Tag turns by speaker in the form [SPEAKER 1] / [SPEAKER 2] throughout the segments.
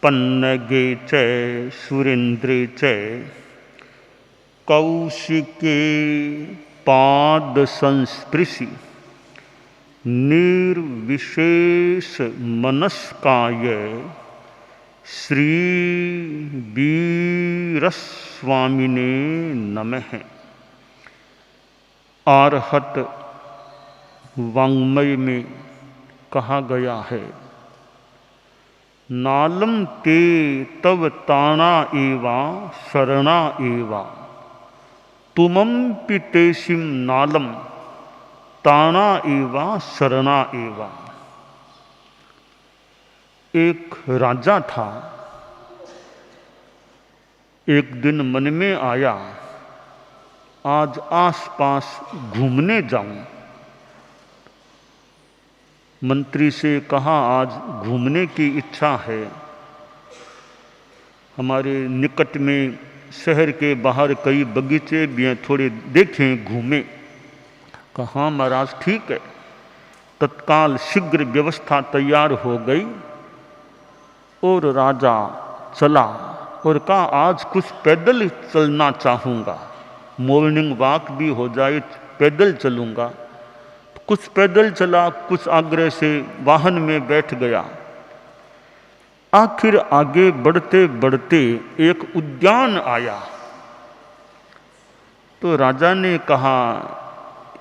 [SPEAKER 1] पन्नगे च सुरेन्द्रे च कौशिके पाद संस्पृशि निर्विशेष मनस्काय श्री वीरस्वामिने नमः। आर्हत वाङ्मय में कहा गया है, नालम ते तव ताणा एवा शरणा एवा तुमं पितेशिम नालम ताणा एवा शरणा एवा। एक राजा था। एक दिन मन में आया, आज आसपास घूमने जाऊं। मंत्री से कहा, आज घूमने की इच्छा है। हमारे निकट में शहर के बाहर कई बगीचे भी हैं, थोड़े देखें घूमें। कहा, महाराज ठीक है। तत्काल शीघ्र व्यवस्था तैयार हो गई और राजा चला और कहा, आज कुछ पैदल चलना चाहूँगा, मॉर्निंग वॉक भी हो जाए, पैदल चलूँगा। कुछ पैदल चला, कुछ आग्रह से वाहन में बैठ गया। आखिर आगे बढ़ते बढ़ते एक उद्यान आया तो राजा ने कहा,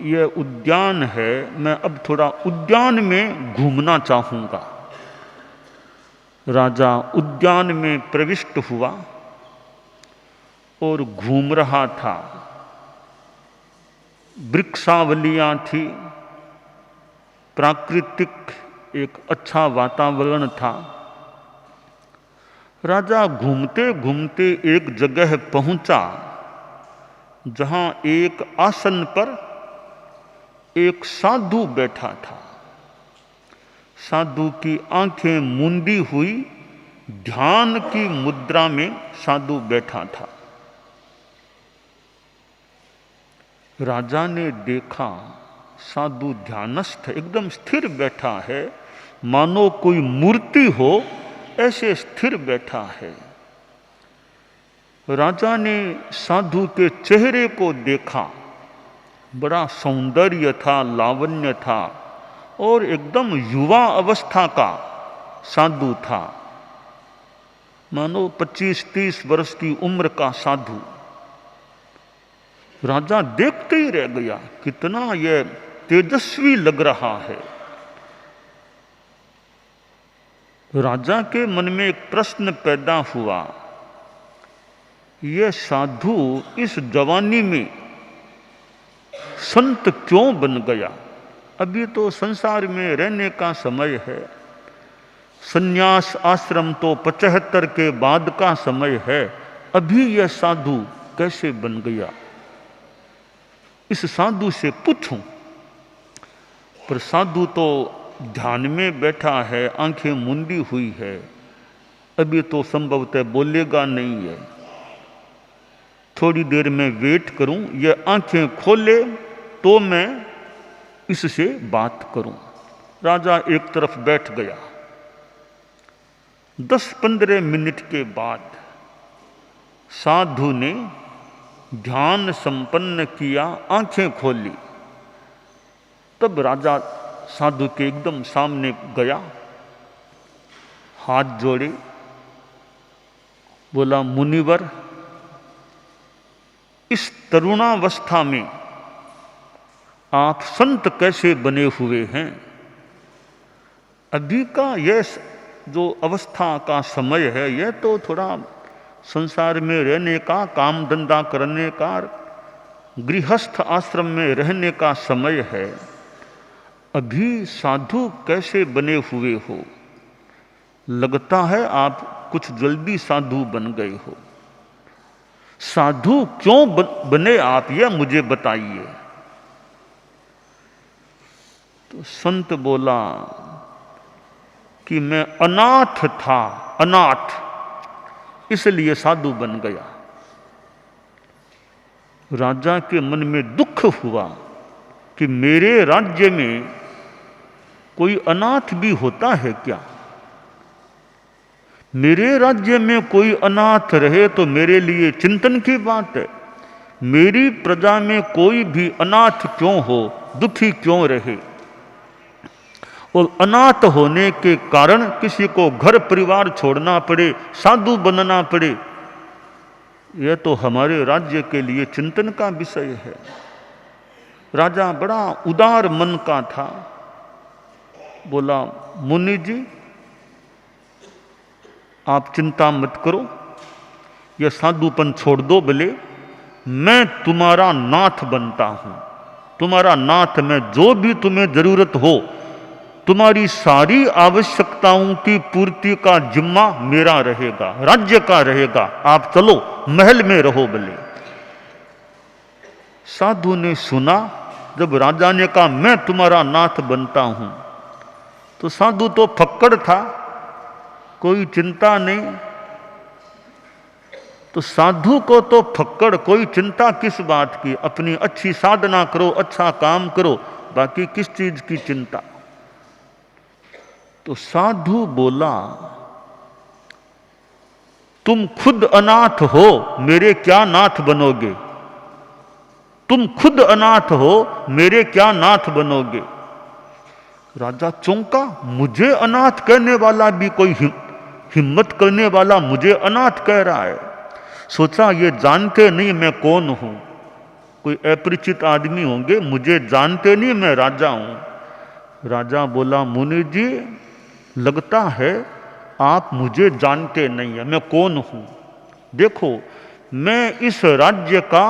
[SPEAKER 1] यह उद्यान है, मैं अब थोड़ा उद्यान में घूमना चाहूँगा। राजा उद्यान में प्रविष्ट हुआ और घूम रहा था। वृक्षावलियाँ थी, प्राकृतिक एक अच्छा वातावरण था। राजा घूमते घूमते एक जगह पहुंचा जहां एक आसन पर एक साधु बैठा था। साधु की आंखें मूंदी हुई, ध्यान की मुद्रा में साधु बैठा था। राजा ने देखा, साधु ध्यानस्थ एकदम स्थिर बैठा है, मानो कोई मूर्ति हो ऐसे स्थिर बैठा है। राजा ने साधु के चेहरे को देखा, बड़ा सौंदर्य था, लावण्य था और एकदम युवा अवस्था का साधु था, मानो 25-30 वर्ष की उम्र का साधु। राजा देखते ही रह गया, कितना यह तेजस्वी लग रहा है। राजा के मन में एक प्रश्न पैदा हुआ, यह साधु इस जवानी में संत क्यों बन गया? अभी तो संसार में रहने का समय है, संन्यास आश्रम तो 75 के बाद का समय है, अभी यह साधु कैसे बन गया? इस साधु से पूछूं। पर साधु तो ध्यान में बैठा है, आंखें मूंदी हुई है, अभी तो संभवतः बोलेगा नहीं है। थोड़ी देर में वेट करूं, यह आंखें खोले तो मैं इससे बात करूं। राजा एक तरफ बैठ गया। 10-15 मिनट के बाद साधु ने ध्यान संपन्न किया, आंखें खोली। तब राजा साधु के एकदम सामने गया, हाथ जोड़े, बोला, मुनिवर, इस तरुणावस्था में आप संत कैसे बने हुए हैं? अभी का यह जो अवस्था का समय है, यह तो थोड़ा संसार में रहने का, काम धंधा करने का, गृहस्थ आश्रम में रहने का समय है। अभी साधु कैसे बने हुए हो? लगता है आप कुछ जल्दी साधु बन गए हो। साधु क्यों बने आप, यह मुझे बताइए। तो संत बोला कि मैं अनाथ था, अनाथ, इसलिए साधु बन गया। राजा के मन में दुख हुआ कि मेरे राज्य में कोई अनाथ भी होता है क्या? मेरे राज्य में कोई अनाथ रहे तो मेरे लिए चिंतन की बात है। मेरी प्रजा में कोई भी अनाथ क्यों हो, दुखी क्यों रहे, और अनाथ होने के कारण किसी को घर परिवार छोड़ना पड़े, साधु बनना पड़े, यह तो हमारे राज्य के लिए चिंतन का विषय है। राजा बड़ा उदार मन का था। बोला, मुनि जी आप चिंता मत करो, यह साधुपन छोड़ दो भले, मैं तुम्हारा नाथ बनता हूं। तुम्हारा नाथ, मैं जो भी तुम्हें जरूरत हो, तुम्हारी सारी आवश्यकताओं की पूर्ति का जिम्मा मेरा रहेगा, राज्य का रहेगा। आप चलो, महल में रहो भले। साधु ने सुना, जब राजा ने कहा मैं तुम्हारा नाथ बनता हूं, तो साधु तो फक्कड़ था, कोई चिंता नहीं। तो साधु को तो फक्कड़, कोई चिंता किस बात की, अपनी अच्छी साधना करो, अच्छा काम करो, बाकी किस चीज की चिंता। तो साधु बोला, तुम खुद अनाथ हो, मेरे क्या नाथ बनोगे। तुम खुद अनाथ हो, मेरे क्या नाथ बनोगे। राजा चौंका, मुझे अनाथ कहने वाला भी कोई हिम्मत करने वाला मुझे अनाथ कह रहा है। सोचा ये जानते नहीं मैं कौन हूं, कोई अपरिचित आदमी होंगे, मुझे जानते नहीं मैं राजा हूं। राजा बोला, मुनि जी लगता है आप मुझे जानते नहीं है, मैं कौन हूं। देखो मैं इस राज्य का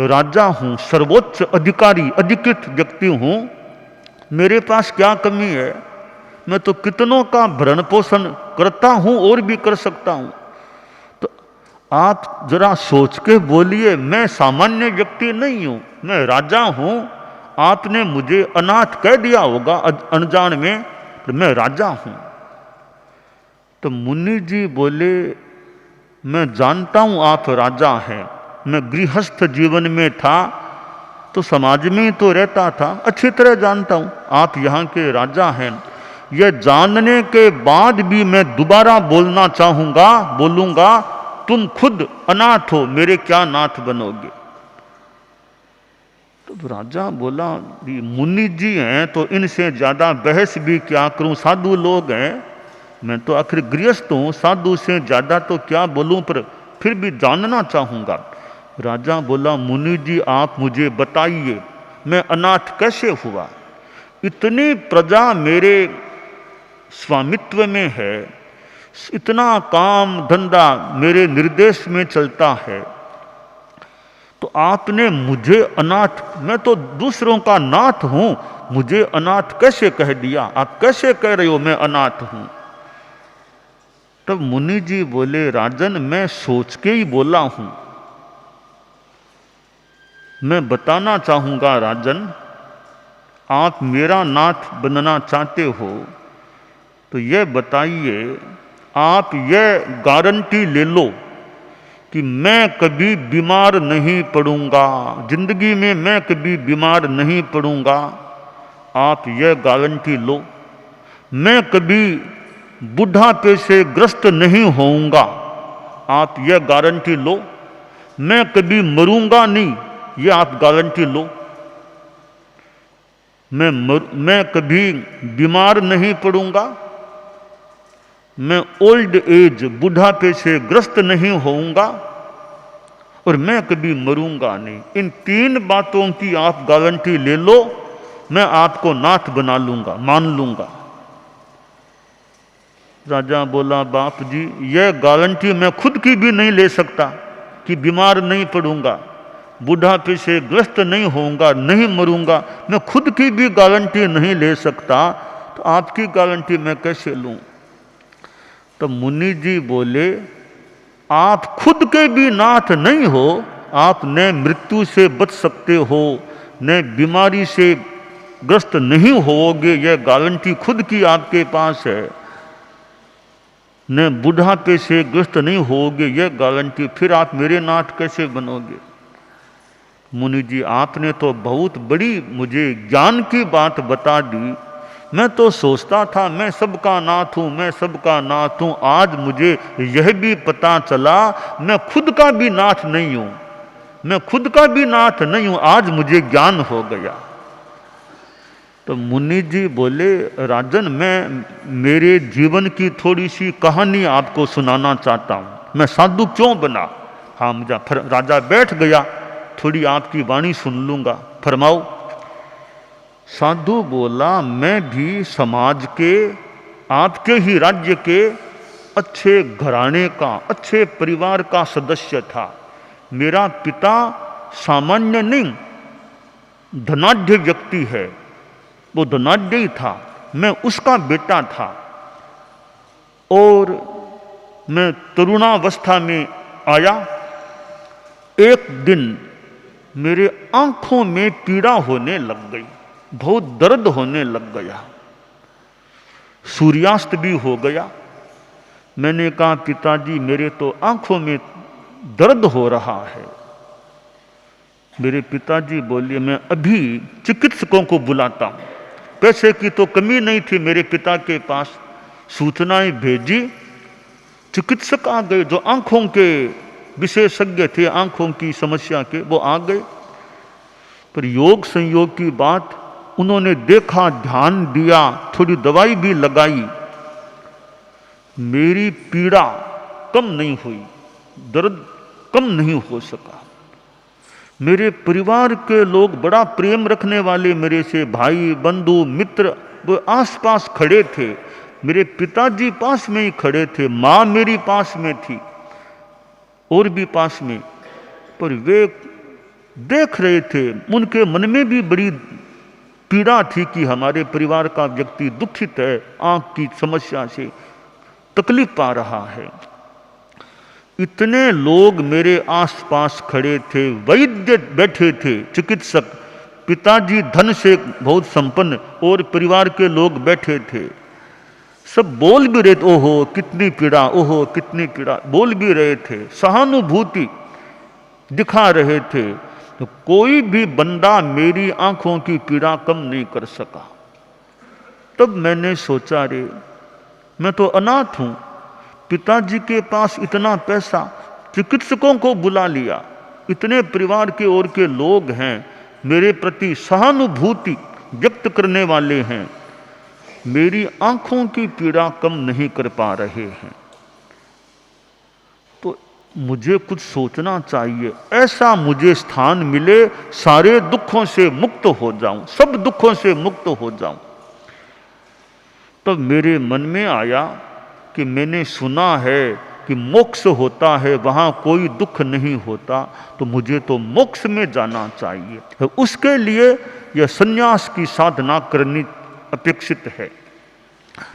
[SPEAKER 1] राजा हूं, सर्वोच्च अधिकारी, अधिकृत व्यक्ति हूं। मेरे पास क्या कमी है, मैं तो कितनों का भरण पोषण करता हूं और भी कर सकता हूं। तो आप जरा सोच के बोलिए, मैं सामान्य व्यक्ति नहीं हूं, मैं राजा हूं। आपने मुझे अनाथ कह दिया होगा अनजान में, तो मैं राजा हूं। तो मुनि जी बोले, मैं जानता हूं आप राजा हैं, मैं गृहस्थ जीवन में था तो समाज में तो रहता था, अच्छी तरह जानता हूं आप यहाँ के राजा हैं। यह जानने के बाद भी मैं दोबारा बोलना चाहूंगा, बोलूंगा, तुम खुद अनाथ हो, मेरे क्या नाथ बनोगे। तो राजा बोला, मुनि जी हैं तो इनसे ज्यादा बहस भी क्या करूं, साधु लोग हैं, मैं तो आखिर गृहस्थ हूं, साधु से ज्यादा तो क्या बोलूं, पर फिर भी जानना चाहूंगा। राजा बोला, मुनि जी आप मुझे बताइए मैं अनाथ कैसे हुआ। इतनी प्रजा मेरे स्वामित्व में है, इतना काम धंधा मेरे निर्देश में चलता है, तो आपने मुझे अनाथ, मैं तो दूसरों का नाथ हूं, मुझे अनाथ कैसे कह दिया, आप कैसे कह रहे हो मैं अनाथ हूं। तब मुनि जी बोले, राजन मैं सोच के ही बोला हूं, मैं बताना चाहूंगा राजन, आप मेरा नाथ बनना चाहते हो तो यह बताइए, आप यह गारंटी ले लो कि मैं कभी बीमार नहीं पड़ूंगा, जिंदगी में मैं कभी बीमार नहीं पड़ूंगा। आप यह गारंटी लो, मैं कभी बुढ़ापे से ग्रस्त नहीं होऊंगा, आप यह गारंटी लो। मैं कभी मरूंगा नहीं, ये आप गारंटी लो। मैं कभी बीमार नहीं पड़ूंगा, मैं ओल्ड एज बुढ़ापे से ग्रस्त नहीं होऊंगा, और मैं कभी मरूंगा नहीं। इन तीन बातों की आप गारंटी ले लो, मैं आपको नाथ बना लूंगा, मान लूंगा। राजा बोला, बाप जी यह गारंटी मैं खुद की भी नहीं ले सकता कि बीमार नहीं पड़ूंगा, बुढ़ापे से ग्रस्त नहीं होऊंगा, नहीं मरूंगा, मैं खुद की भी गारंटी नहीं ले सकता, तो आपकी गारंटी मैं कैसे लूं। तो मुनि जी बोले, आप खुद के भी नाथ नहीं हो, आप न मृत्यु से बच सकते हो, न बीमारी से ग्रस्त नहीं होोगे, यह गारंटी खुद की आपके पास है, न बुढ़ापे से ग्रस्त नहीं होोगे, यह गारंटी, फिर आप मेरे नाथ कैसे बनोगे। मुनि जी आपने तो बहुत बड़ी मुझे ज्ञान की बात बता दी, मैं तो सोचता था मैं सबका नाथ हूँ, मैं सबका नाथ हूँ। आज मुझे यह भी पता चला मैं खुद का भी नाथ नहीं हूँ, मैं खुद का भी नाथ नहीं हूँ। आज मुझे ज्ञान हो गया। तो मुनि जी बोले, राजन मैं मेरे जीवन की थोड़ी सी कहानी आपको सुनाना चाहता हूँ। मैं साधु क्यों बना? हाँ मुझे। राजा बैठ गया, थोड़ी आपकी वाणी सुन लूँगा, फरमाओ। साधु बोला, मैं भी समाज के, आपके ही राज्य के अच्छे घराने का, अच्छे परिवार का सदस्य था। मेरा पिता सामान्य नहीं, धनाढ्य व्यक्ति है, वो धनाढ्य ही था, मैं उसका बेटा था। और मैं तरुणावस्था में आया। एक दिन मेरे आंखों में पीड़ा होने लग गई, बहुत दर्द होने लग गया। सूर्यास्त भी हो गया। मैंने कहा, पिताजी मेरे तो आंखों में दर्द हो रहा है। मेरे पिताजी बोले, मैं अभी चिकित्सकों को बुलाता हूं। पैसे की तो कमी नहीं थी मेरे पिता के पास। सूचनाएं भेजी, चिकित्सक आ गए, जो आंखों के विशेषज्ञ थे, आंखों की समस्या के, वो आ गए। पर योग संयोग की बात, उन्होंने देखा, ध्यान दिया, थोड़ी दवाई भी लगाई। मेरी पीड़ा कम नहीं हुई, दर्द कम नहीं हो सका। मेरे परिवार के लोग बड़ा प्रेम रखने वाले मेरे से, भाई बंधु मित्र वो आसपास खड़े थे। मेरे पिताजी पास में ही खड़े थे, माँ मेरी पास में थी और भी पास में। पर वे देख रहे थे, उनके मन में भी बड़ी पीड़ा थी कि हमारे परिवार का व्यक्ति दुखित है, आंख की समस्या से तकलीफ पा रहा है। इतने लोग मेरे आसपास खड़े थे, वैद्य बैठे थे, चिकित्सक, पिताजी धन से बहुत संपन्न और परिवार के लोग बैठे थे। सब बोल भी रहे थे, ओहो कितनी पीड़ा, ओहो कितनी पीड़ा, बोल भी रहे थे, सहानुभूति दिखा रहे थे। तो कोई भी बंदा मेरी आंखों की पीड़ा कम नहीं कर सका। तब मैंने सोचा, रे मैं तो अनाथ हूं, पिताजी के पास इतना पैसा, चिकित्सकों को बुला लिया, इतने परिवार के और के लोग हैं, मेरे प्रति सहानुभूति व्यक्त करने वाले हैं, मेरी आंखों की पीड़ा कम नहीं कर पा रहे हैं। तो मुझे कुछ सोचना चाहिए, ऐसा मुझे स्थान मिले, सारे दुखों से मुक्त हो जाऊं, सब दुखों से मुक्त हो जाऊं। तब मेरे मन में आया कि मैंने सुना है कि मोक्ष होता है, वहाँ कोई दुख नहीं होता, तो मुझे तो मोक्ष में जाना चाहिए। तो उसके लिए यह संन्यास की साधना करनी अपेक्षित है।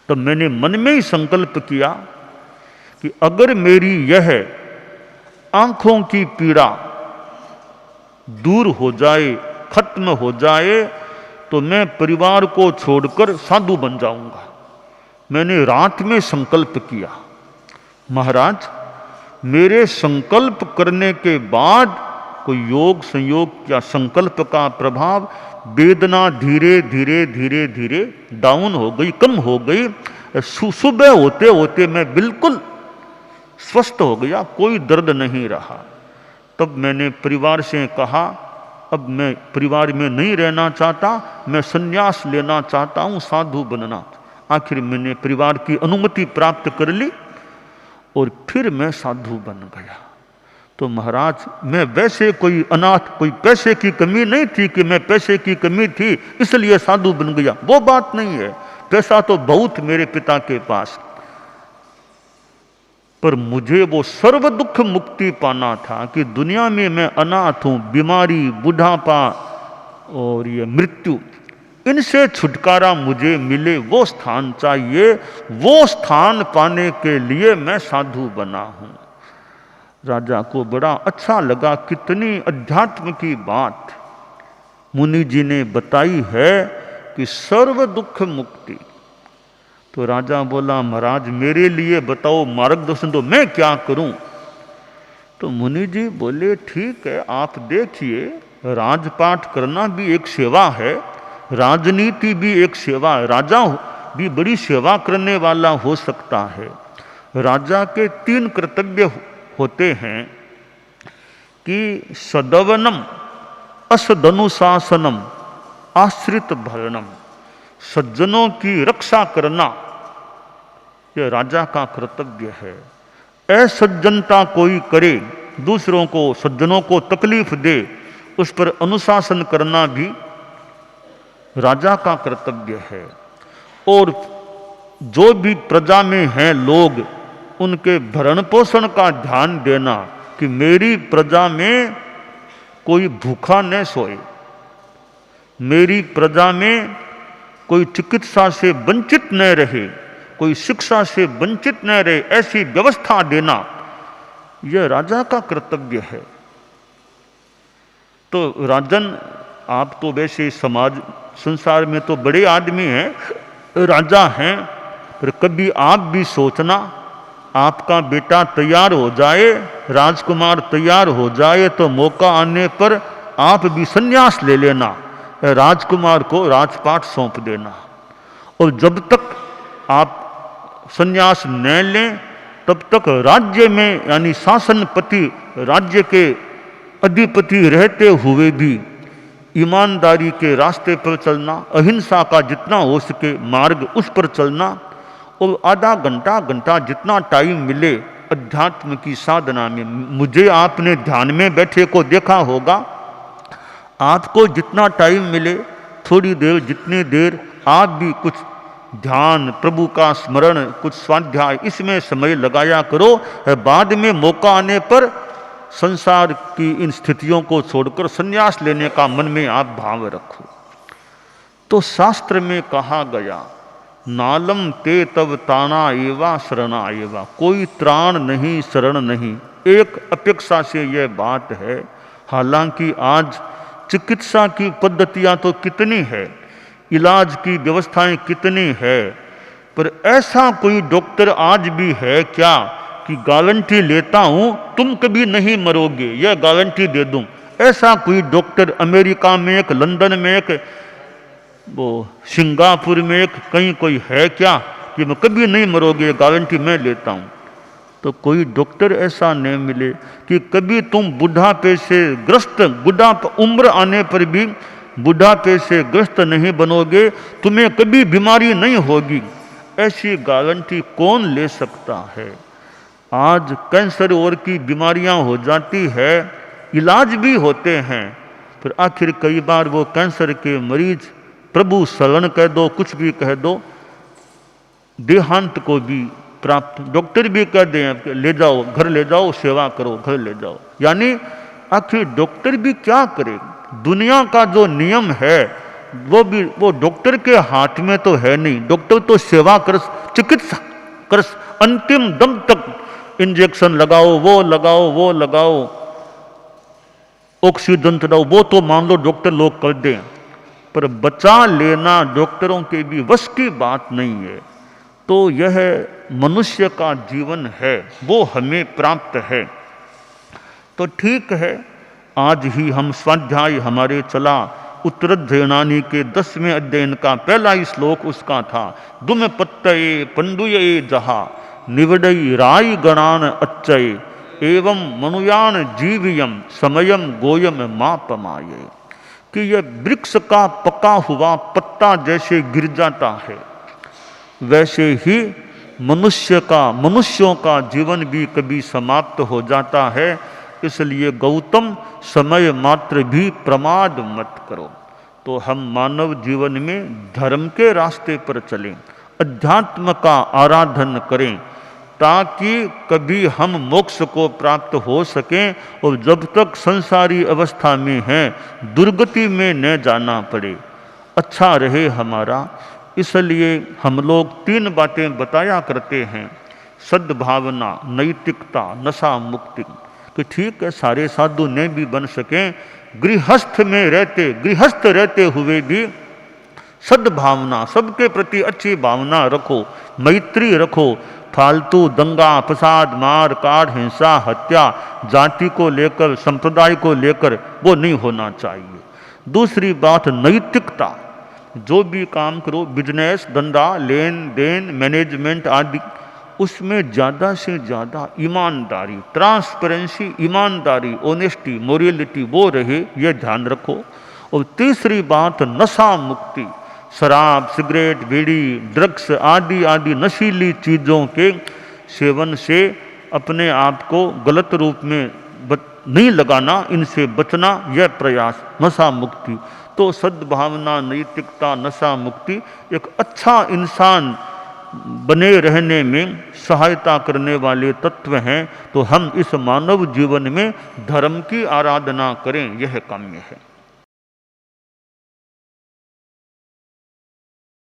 [SPEAKER 1] तो मैंने मन में ही संकल्प किया कि अगर मेरी यह आंखों की पीड़ा दूर हो जाए, खत्म हो जाए, तो मैं परिवार को छोड़कर साधु बन जाऊंगा। मैंने रात में संकल्प किया। महाराज, मेरे संकल्प करने के बाद कोई योग संयोग या संकल्प का प्रभाव, वेदना धीरे धीरे धीरे धीरे डाउन हो गई, कम हो गई। सुबह होते होते मैं बिल्कुल स्वस्थ हो गया, कोई दर्द नहीं रहा। तब मैंने परिवार से कहा, अब मैं परिवार में नहीं रहना चाहता, मैं संन्यास लेना चाहता हूँ, साधु बनना। आखिर मैंने परिवार की अनुमति प्राप्त कर ली और फिर मैं साधु बन गया। तो महाराज, मैं वैसे कोई अनाथ, कोई पैसे की कमी नहीं थी कि मैं पैसे की कमी थी इसलिए साधु बन गया, वो बात नहीं है। पैसा तो बहुत मेरे पिता के पास, पर मुझे वो सर्व दुख मुक्ति पाना था कि दुनिया में मैं अनाथ हूं, बीमारी, बुढ़ापा और ये मृत्यु, इनसे छुटकारा मुझे मिले, वो स्थान चाहिए। वो स्थान पाने के लिए मैं साधु बना हूं। राजा को बड़ा अच्छा लगा, कितनी अध्यात्म की बात मुनि जी ने बताई है कि सर्व दुख मुक्ति। तो राजा बोला, महाराज मेरे लिए बताओ, मार्गदर्शन दो, मैं क्या करूं? तो मुनि जी बोले, ठीक है, आप देखिए, राजपाट करना भी एक सेवा है, राजनीति भी एक सेवा, राजा भी बड़ी सेवा करने वाला हो सकता है। राजा के 3 कर्तव्य होते हैं कि सदवनम, असदनुशासनम, आश्रित भरणम। सज्जनों की रक्षा करना यह राजा का कर्तव्य है। असज्जनता कोई करे, दूसरों को, सज्जनों को तकलीफ दे, उस पर अनुशासन करना भी राजा का कर्तव्य है। और जो भी प्रजा में हैं लोग, उनके भरण पोषण का ध्यान देना कि मेरी प्रजा में कोई भूखा न सोए, मेरी प्रजा में कोई चिकित्सा से वंचित न रहे, कोई शिक्षा से वंचित न रहे, ऐसी व्यवस्था देना यह राजा का कर्तव्य है। तो राजन, आप तो वैसे समाज संसार में तो बड़े आदमी हैं, राजा हैं, पर कभी आप भी सोचना, आपका बेटा तैयार हो जाए, राजकुमार तैयार हो जाए, तो मौका आने पर आप भी संन्यास ले लेना, राजकुमार को राजपाट सौंप देना। और जब तक आप संन्यास न लें, तब तक राज्य में यानी शासनपति, राज्य के अधिपति रहते हुए भी ईमानदारी के रास्ते पर चलना, अहिंसा का जितना हो सके मार्ग उस पर चलना, और आधा घंटा जितना टाइम मिले अध्यात्म की साधना में। मुझे आपने ध्यान में बैठे को देखा होगा, आपको जितना टाइम मिले, थोड़ी देर, जितनी देर आप भी कुछ ध्यान, प्रभु का स्मरण, कुछ स्वाध्याय, इसमें समय लगाया करो। बाद में मौका आने पर संसार की इन स्थितियों को छोड़कर संन्यास लेने का मन में आप भाव रखो। तो शास्त्र में कहा गया, नालम ते तब ताना एवा शरणा एवा, कोई त्राण नहीं, शरण नहीं। एक अपेक्षा से यह बात है, हालांकि आज चिकित्सा की पद्धतियां तो कितनी है, इलाज की व्यवस्थाएं कितनी है, पर ऐसा कोई डॉक्टर आज भी है क्या कि गारंटी लेता हूं तुम कभी नहीं मरोगे, यह गारंटी दे दूं? ऐसा कोई डॉक्टर अमेरिका में एक, लंदन में एक, वो सिंगापुर में एक, कहीं कोई है क्या कि मैं कभी नहीं मरोगे, गारंटी मैं लेता हूं? तो कोई डॉक्टर ऐसा नहीं मिले कि कभी तुम बुढ़ापे से ग्रस्त, बुढ़ापा उम्र आने पर भी बुढ़ापे से ग्रस्त नहीं बनोगे, तुम्हें कभी बीमारी नहीं होगी, ऐसी गारंटी कौन ले सकता है? आज कैंसर और की बीमारियां हो जाती है, इलाज भी होते हैं, पर आखिर कई बार वो कैंसर के मरीज, प्रभु शरण कह दो, कुछ भी कह दो, देहांत को भी प्राप्त, डॉक्टर भी कह दें ले जाओ, घर ले जाओ, सेवा करो, घर ले जाओ। यानी आखिर डॉक्टर भी क्या करे? दुनिया का जो नियम है वो भी, वो डॉक्टर के हाथ में तो है नहीं। डॉक्टर तो सेवा कर, चिकित्सा कर, अंतिम दम तक इंजेक्शन लगाओ, वो लगाओ, वो लगाओ, ऑक्सीजन चढ़ाओ, वो तो मान लो डॉक्टर लोग कर दें, पर बचा लेना डॉक्टरों के भी वश की बात नहीं है। तो यह मनुष्य का जीवन है, वो हमें प्राप्त है। तो ठीक है, आज ही हम स्वाध्याय हमारे चला, उत्तरध्ययनानी के 10वें अध्ययन का पहला ही श्लोक उसका था, दुम पत्तये पंडुये जहा निवडई राय गणान अच्छये एवं मनुयान जीवियम समयम गोयम मापमाये, कि यह वृक्ष का पका हुआ पत्ता जैसे गिर जाता है, वैसे ही मनुष्यों का जीवन भी कभी समाप्त हो जाता है। इसलिए गौतम, समय मात्र भी प्रमाद मत करो। तो हम मानव जीवन में धर्म के रास्ते पर चलें, अध्यात्म का आराधन करें, ताकि कभी हम मोक्ष को प्राप्त हो सकें और जब तक संसारी अवस्था में हैं दुर्गति में न जाना पड़े, अच्छा रहे हमारा। इसलिए हम लोग 3 बातें बताया करते हैं, सद्भावना, नैतिकता, नशा मुक्ति, कि ठीक है सारे साधु न भी बन सकें, गृहस्थ रहते हुए भी सद्भावना, सबके प्रति अच्छी भावना रखो, मैत्री रखो, फालतू दंगा फसाद, मार काट, हिंसा, हत्या, जाति को लेकर, संप्रदाय को लेकर वो नहीं होना चाहिए। दूसरी बात नैतिकता, जो भी काम करो, बिजनेस, धंधा, लेन देन, मैनेजमेंट आदि, उसमें ज़्यादा से ज़्यादा ईमानदारी, ट्रांसपेरेंसी, ईमानदारी, ऑनेस्टी, मोरलिटी वो रहे, ये ध्यान रखो। और तीसरी बात, नशा मुक्ति। शराब, सिगरेट, बीड़ी, ड्रग्स आदि आदि नशीली चीज़ों के सेवन से अपने आप को गलत रूप में नहीं लगाना, इनसे बचना, यह प्रयास, नशा मुक्ति। तो सद्भावना, नैतिकता, नशा मुक्ति एक अच्छा इंसान बने रहने में सहायता करने वाले तत्व हैं। तो हम इस मानव जीवन में धर्म की आराधना करें, यह काम्य है।